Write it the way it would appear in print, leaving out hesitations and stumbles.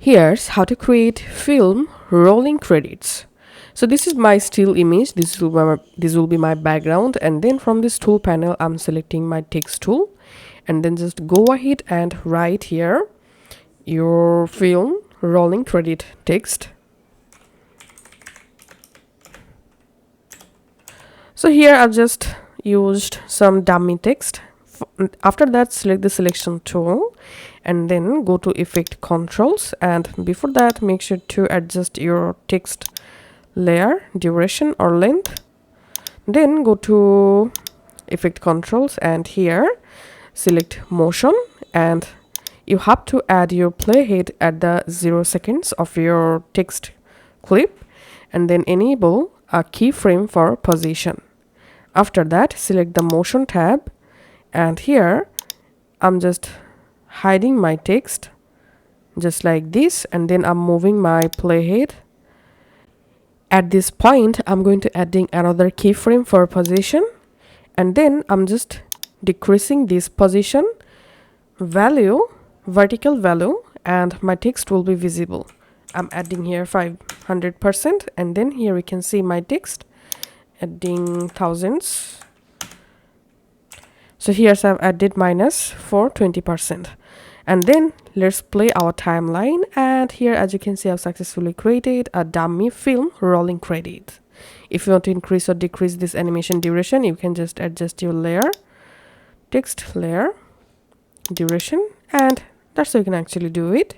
Here's how to create film rolling credits. So this is my still image. This will be my background, and then from this tool panel I'm selecting my text tool, and then just go ahead and write here your film rolling credit text. So here I've just used some dummy text. After that, select the selection tool and then go to effect controls, and before that make sure to adjust your text layer duration or length. Then go to effect controls and here select motion, and you have to add your playhead at the 0 seconds of your text clip, and then enable a keyframe for position. After that, select the motion tab, and here I'm just hiding my text just like this, and then I'm moving my playhead. At this point I'm going to adding another keyframe for position, and then I'm just decreasing this position value, vertical value, and my text will be visible. I'm adding here 500%, and then here we can see my text, adding thousands. So here's I've added minus for 20%, and then let's play our timeline. And here, as you can see, I've successfully created a dummy film rolling credit. If you want to increase or decrease this animation duration, you can just adjust your layer, text layer duration, and that's how you can actually do it.